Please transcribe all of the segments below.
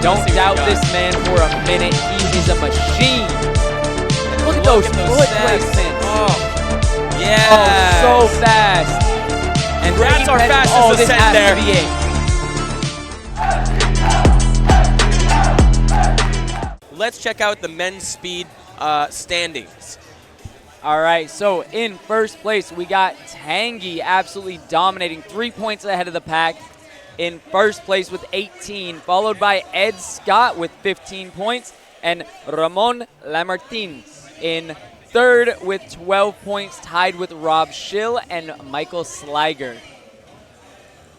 Don't doubt this man for a minute. He is a machine. Look at those foot placements. Oh, yeah. Oh, so fast. And that's our fastest this ascent has there. to be it. Let's check out the men's speed standings. All right, so in first place, we got Tanguy absolutely dominating, 3 points ahead of the pack. In first place with 18, followed by Ed Scott with 15 points, and Ramon Lamartin in third with 12 points, tied with Rob Schill and Michael Sliger.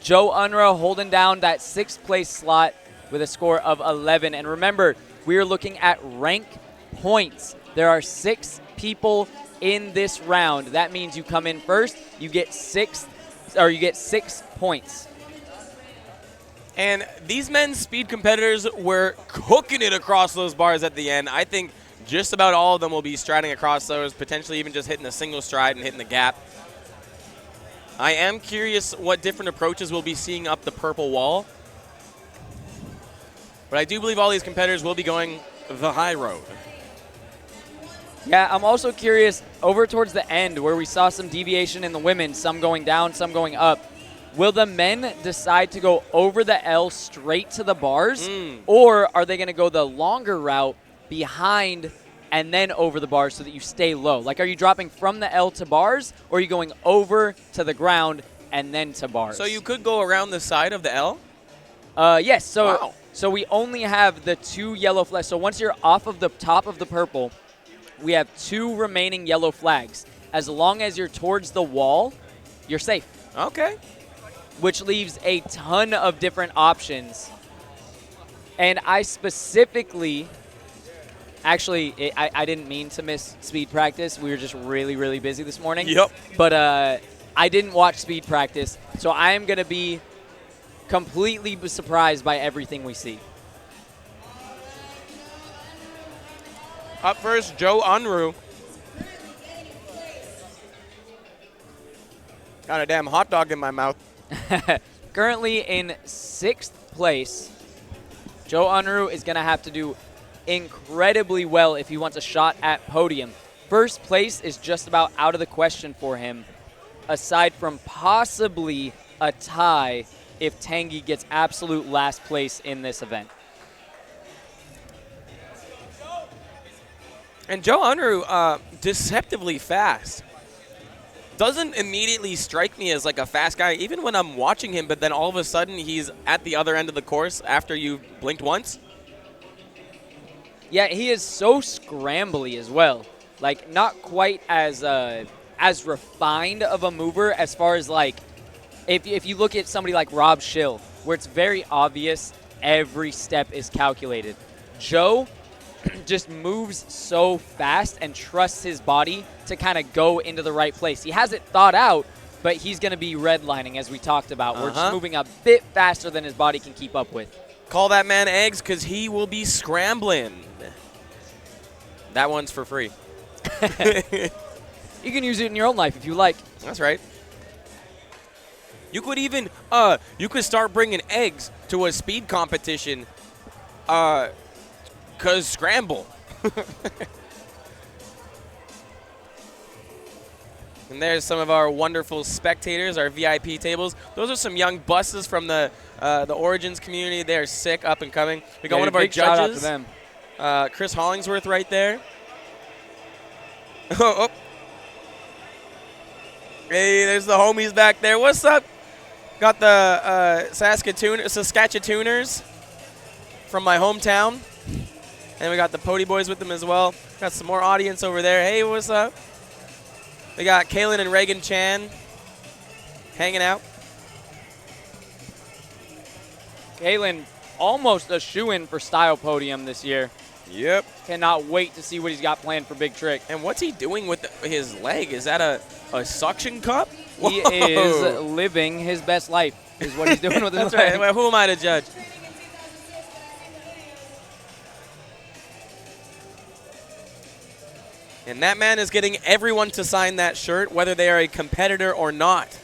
Joe Unruh holding down that 6th place slot with a score of 11. And remember, we are looking at rank points. There are 6 people in this round. That means you come in first, you get 6 points. And these men's speed competitors were cooking it across those bars at the end. I think just about all of them will be striding across those, potentially even just hitting a single stride and hitting the gap. I am curious what different approaches we'll be seeing up the purple wall. But I do believe all these competitors will be going the high road. Yeah, I'm also curious over towards the end where we saw some deviation in the women, some going down, some going up. Will the men decide to go over the L straight to the bars, or are they going to go the longer route behind and then over the bars so that you stay low? Like, are you dropping from the L to bars, or are you going over to the ground and then to bars? So you could go around the side of the L? Yes. So, wow. So we only have the 2 yellow flags. So once you're off of the top of the purple, we have 2 remaining yellow flags. As long as you're towards the wall, you're safe. Okay. Which leaves a ton of different options. And I specifically, actually, I didn't mean to miss speed practice. We were just really, really busy this morning. Yep. But I didn't watch speed practice, so I am going to be completely surprised by everything we see. Up first, Joe Unruh. Got a damn hot dog in my mouth. Currently in 6th place, Joe Unruh is going to have to do incredibly well if he wants a shot at podium. First place is just about out of the question for him, aside from possibly a tie if Tanguy gets absolute last place in this event. And Joe Unruh, deceptively fast. Doesn't immediately strike me as like a fast guy, even when I'm watching him, but then all of a sudden he's at the other end of the course after you've blinked once. Yeah, he is so scrambly as well. Like, not quite as refined of a mover as far as, like, if you look at somebody like Rob Schill, where it's very obvious every step is calculated. Joe just moves so fast and trusts his body to kind of go into the right place. He has it thought out, but he's going to be redlining, as we talked about. We're just moving a bit faster than his body can keep up with. Call that man eggs, because he will be scrambling. That one's for free. You can use it in your own life if you like. That's right. You could even, you could start bringing eggs to a speed competition, because scramble. And there's some of our wonderful spectators, our VIP tables. Those are some young buses from the Origins community. They are sick, up and coming. We got one of our judges. Shout out to them. Chris Hollingsworth right there. Oh. Hey, there's the homies back there. What's up? Got the Saskatooners from my hometown. And we got the Pody Boys with them as well. Got some more audience over there. Hey, what's up? We got Kaylin and Reagan Chan hanging out. Kaylin, almost a shoo-in for Style Podium this year. Yep. Cannot wait to see what he's got planned for Big Trick. And what's he doing with his leg? Is that a suction cup? Whoa. He is living his best life, is what he's doing with his That's leg. right. Well, who am I to judge? And that man is getting everyone to sign that shirt, whether they are a competitor or not.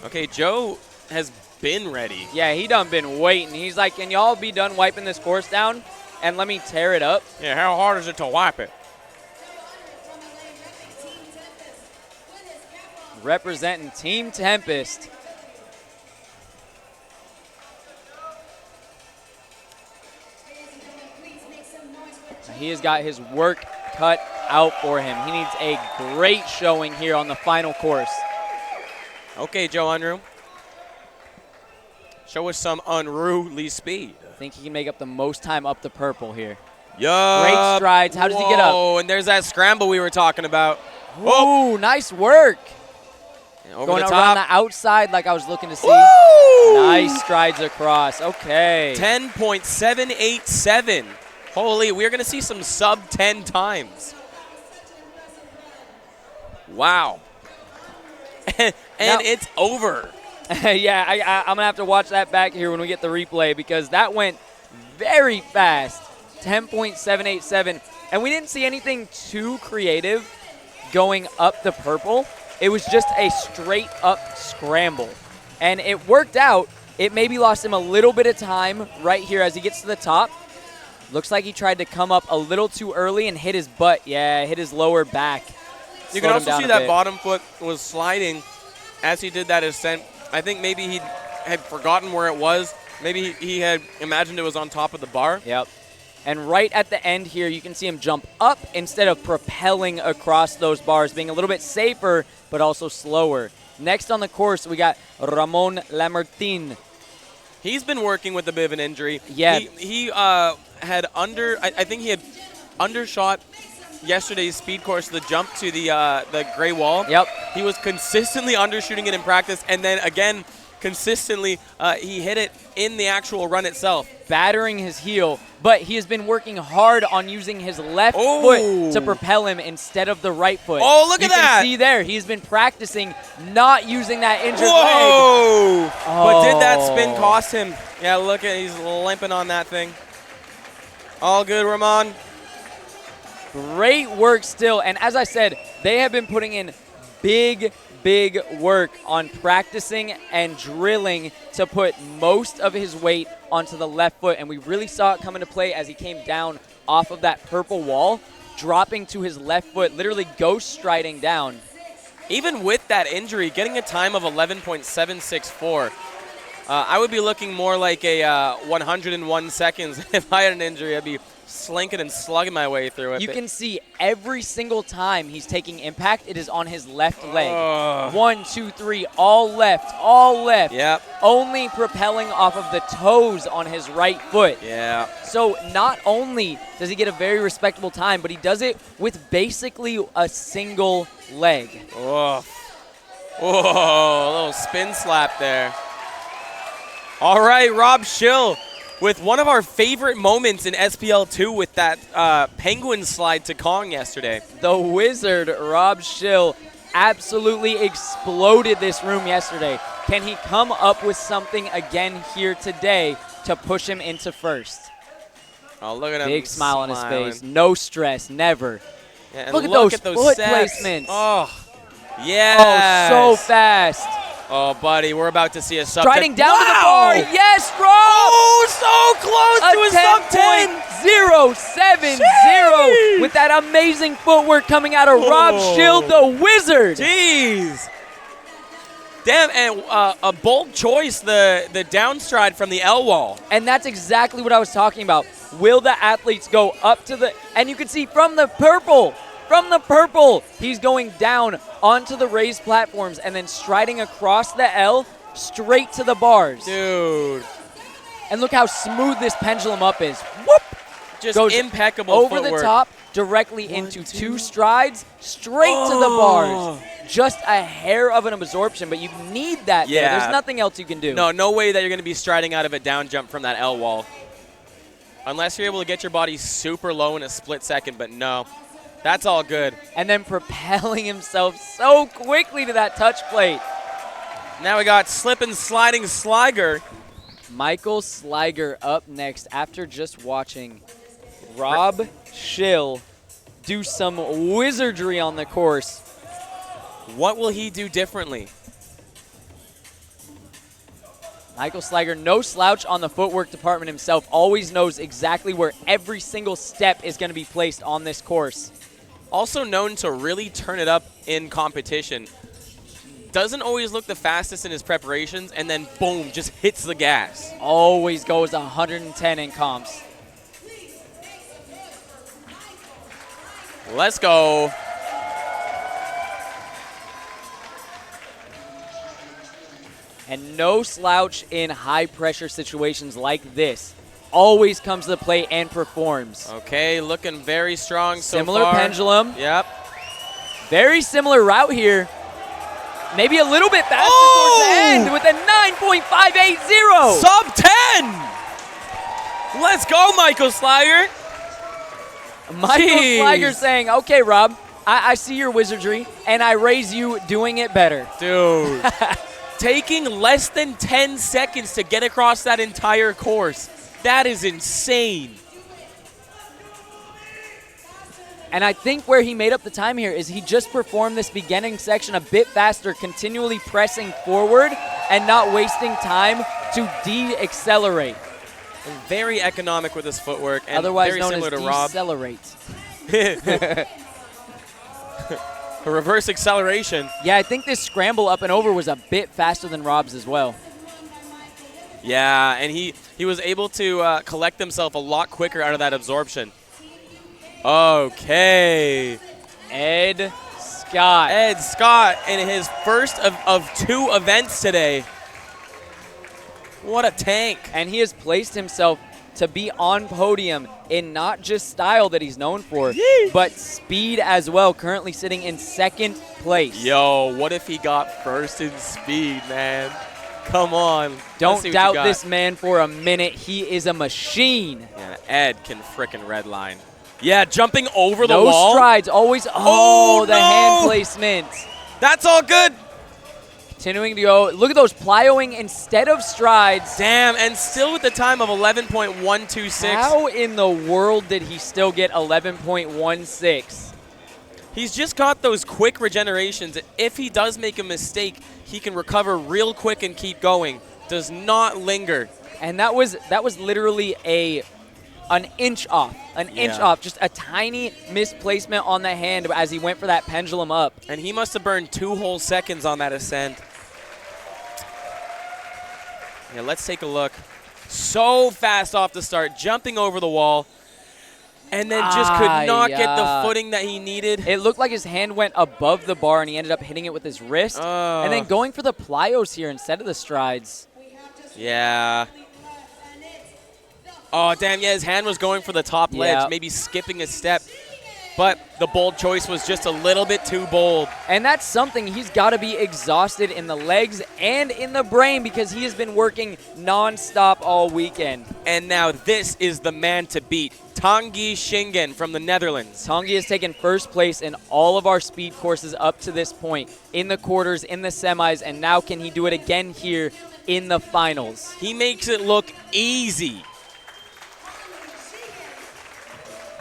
Okay, Joe has been ready. Yeah, he done been waiting. He's like, can y'all be done wiping this course down and let me tear it up? Yeah, how hard is it to wipe it? Representing Team Tempest. He has got his work cut out for him. He needs a great showing here on the final course. Okay, Joe Unruh. Show us some unruly speed. I think he can make up the most time up the purple here. Yup. Great strides. How does he get up? Oh, and there's that scramble we were talking about. Ooh, nice work. And over Going the around top. the outside like I was looking to see. Woo! Nice strides across. Okay. 10.787. Holy, we're going to see some sub 10 times. Wow. And Now- it's over. Yeah, I'm going to have to watch that back here when we get the replay because that went very fast. 10.787. And we didn't see anything too creative going up the purple. It was just a straight up scramble. And it worked out. It maybe lost him a little bit of time right here as he gets to the top. Looks like he tried to come up a little too early and hit his butt. Yeah, hit his lower back. You can Slowed him also down see a that bit. bottom foot was sliding as he did that ascent. I think maybe he had forgotten where it was. Maybe he had imagined it was on top of the bar. Yep. And right at the end here, you can see him jump up instead of propelling across those bars, being a little bit safer, but also slower. Next on the course, we got Ramon Lamartine. He's been working with a bit of an injury. Yeah. He had I think he had undershot yesterday's speed course, the jump to the gray wall. Yep. He was consistently undershooting it in practice, and then again, consistently, he hit it in the actual run itself. Battering his heel, but he has been working hard on using his left Oh. foot to propel him instead of the right foot. Oh, look at that. You can see there, he's been practicing not using that injured leg. Whoa! But did that spin Oh. cost him? Yeah, look at he's limping on that thing. All good, Ramon. Great work still. And as I said, they have been putting in big work on practicing and drilling to put most of his weight onto the left foot. And we really saw it come into play as he came down off of that purple wall, dropping to his left foot, literally ghost striding down. Even with that injury, getting a time of 11.764, I would be looking more like a 101 seconds. If I had an injury, I'd be slinking and slugging my way through it. You can see every single time he's taking impact, it is on his left leg. 1, 2, 3, all left, all left. Yep. Only propelling off of the toes on his right foot. Yeah. So not only does he get a very respectable time, but he does it with basically a single leg. Whoa. Whoa, a little spin slap there. All right, Rob Schill with one of our favorite moments in SPL 2 with that penguin slide to Kong yesterday. The wizard, Rob Schill, absolutely exploded this room yesterday. Can he come up with something again here today to push him into first? Oh, look at him. Big smile on his smiling. face. No stress, never. Yeah, and Look at those foot steps. placements. Oh, yes. Oh, so fast. Oh, buddy, we're about to see a sub Striding 10. down to the bar. Yes, Rob! Oh, so close to a sub 10. 10.070 with that amazing footwork coming out of Rob Whoa. Schill, the wizard. Jeez. Damn, and a bold choice, the downstride from the L wall. And that's exactly what I was talking about. Will the athletes go up to the, and you can see from the purple, he's going down onto the raised platforms and then striding across the L straight to the bars. Dude. And look how smooth this pendulum up is. Whoop! Just Goes impeccable over footwork. the top, directly into two strides, straight to the bars. Just a hair of an absorption, but you need that there. Yeah. There's nothing else you can do. No way that you're going to be striding out of a down jump from that L wall. Unless you're able to get your body super low in a split second, but no. That's all good. And then propelling himself so quickly to that touch plate. Now we got slip and sliding Sliger. Michael Sliger up next after just watching Rob Schill do some wizardry on the course. What will he do differently? Michael Sliger, no slouch on the footwork department himself, always knows exactly where every single step is going to be placed on this course. Also known to really turn it up in competition. Doesn't always look the fastest in his preparations, and then boom, just hits the gas. Always goes 110 in comps. Let's go. And no slouch in high-pressure situations like this. Always comes to the plate and performs. Okay, looking very strong so far. Similar pendulum. Yep. Very similar route here. Maybe a little bit faster towards the end with a 9.580. Sub 10. Let's go, Michael Sliger. Michael Sliger saying, okay, Rob, I see your wizardry, and I raise you doing it better. Dude. Taking less than 10 seconds to get across that entire course. That is insane. And I think where he made up the time here is he just performed this beginning section a bit faster, continually pressing forward and not wasting time to de-accelerate. Very economic with his footwork, and otherwise very known similar as to Rob. decelerate. A reverse acceleration. Yeah, I think this scramble up and over was a bit faster than Rob's as well. Yeah, and he was able to collect himself a lot quicker out of that absorption. Okay. Ed Scott. Ed Scott in his first of 2 events today. What a tank. And he has placed himself to be on podium in not just style that he's known for, but speed as well, currently sitting in 2nd place. Yo, what if he got first in speed, man? Come on. Don't doubt this man for a minute. He is a machine. Yeah, Ed can frickin' redline. Yeah, jumping over the wall. No strides, always. Oh, the no! hand placement. That's all good. Continuing to go. Look at those plyoing instead of strides. Damn, and still with the time of 11.126. How in the world did he still get 11.16? He's just got those quick regenerations. If he does make a mistake, he can recover real quick and keep going. Does not linger. And that was literally an inch off. An inch off. Just a tiny misplacement on the hand as he went for that pendulum up. And he must have burned 2 whole seconds on that ascent. Yeah, let's take a look. So fast off the start, jumping over the wall. And then just could not get the footing that he needed. It looked like his hand went above the bar, and he ended up hitting it with his wrist. And then going for the plyos here instead of the strides. Yeah. Oh, damn, yeah, his hand was going for the top ledge, maybe skipping a step. But the bold choice was just a little bit too bold. And that's something he's got to be exhausted in the legs and in the brain because he has been working nonstop all weekend. And now this is the man to beat, Tanguy Shingen from the Netherlands. Tanguy has taken first place in all of our speed courses up to this point, in the quarters, in the semis, and now can he do it again here in the finals? He makes it look easy.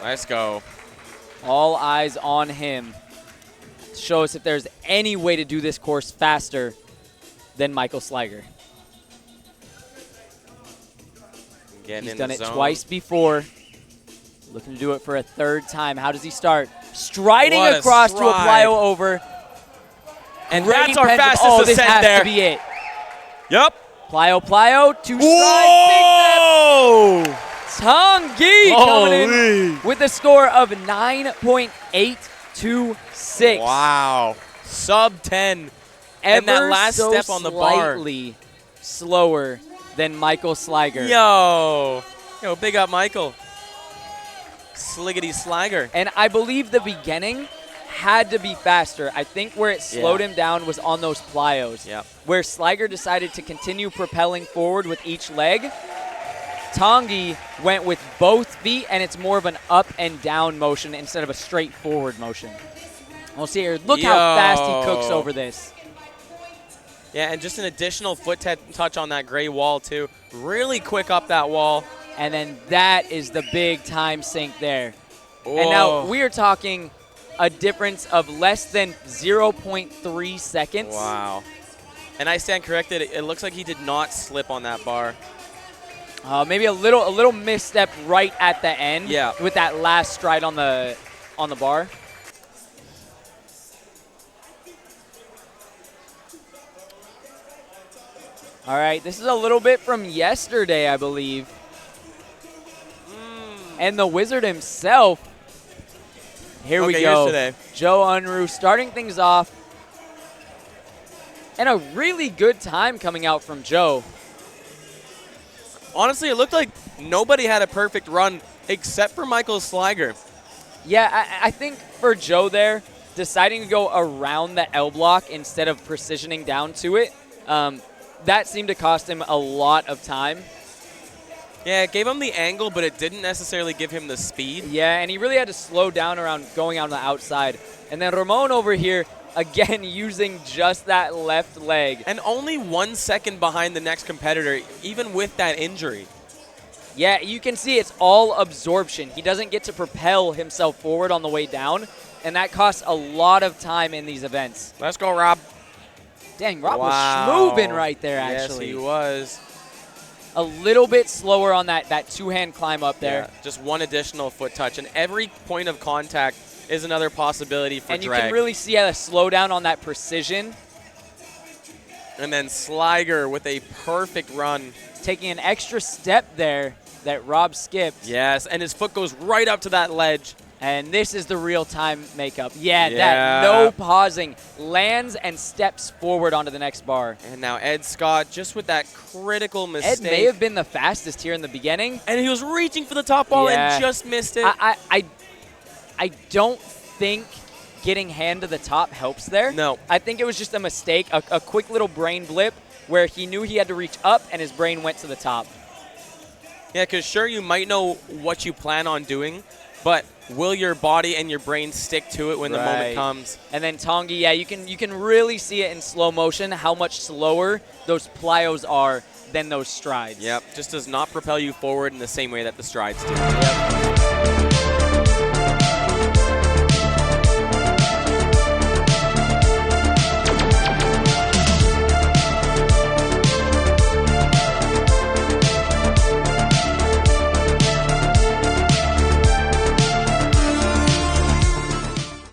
Let's go. All eyes on him. Show us if there's any way to do this course faster than Michael Sliger. He's done it twice before. Looking to do it for a 3rd time. How does he start? Striding across to a plyo over. And great that's our pendulum. fastest Oh, this ascent has there. to be it. Yep. Plyo, 2 strides. Whoa! Big step. Tanguy coming in with a score of 9.826. Wow. Sub 10. And that last step on the bar. Slightly slower than Michael Sliger. Yo, big up Michael. Sliggity Sliger. And I believe the beginning had to be faster. I think where it slowed him down was on those plyos. Yep. Where Sliger decided to continue propelling forward with each leg. Tanguy went with both feet, and it's more of an up and down motion instead of a straight forward motion. We'll see here. Look how fast he cooks over this. Yeah, and just an additional foot touch on that gray wall, too. Really quick up that wall. And then that is the big time sink there. Whoa. And now we are talking a difference of less than 0.3 seconds. Wow. And I stand corrected. It looks like he did not slip on that bar. Maybe a little misstep right at the end. Yeah. With that last stride on the bar. All right, this is a little bit from yesterday, I believe. And the Wizard himself. Here we go. Yesterday. Joe Unruh starting things off. And a really good time coming out from Joe. Honestly, it looked like nobody had a perfect run except for Michael Sliger. Yeah, I think for Joe there, deciding to go around the L block instead of precisioning down to it, that seemed to cost him a lot of time. Yeah, it gave him the angle, but it didn't necessarily give him the speed. Yeah, and he really had to slow down around going on the outside. And then Ramon over here, again, using just that left leg. And only 1 second behind the next competitor, even with that injury. Yeah, you can see it's all absorption. He doesn't get to propel himself forward on the way down, and that costs a lot of time in these events. Let's go, Rob. Dang, Rob was Wow. schmoovin' right there, actually. Yes, he was. A little bit slower on that two-hand climb up there. Yeah, just one additional foot touch, and every point of contact is another possibility for and drag. You can really see a slowdown on that precision. And then Sliger with a perfect run. Taking an extra step there that Rob skipped. Yes, and his foot goes right up to that ledge. And this is the real-time makeup. Yeah, Yeah. that no pausing. Lands and steps forward onto the next bar. And now Ed Scott just with that critical mistake. Ed may have been the fastest here in the beginning. And he was reaching for the top ball Yeah. and just missed it. I don't think getting hand to the top helps there. No. I think it was just a mistake, a quick little brain blip where he knew he had to reach up and his brain went to the top. Yeah, because sure, you might know what you plan on doing, but will your body and your brain stick to it when the moment comes? And then Tongi, yeah, you can really see it in slow motion how much slower those plyos are than those strides. Yep, just does not propel you forward in the same way that the strides do. Yep.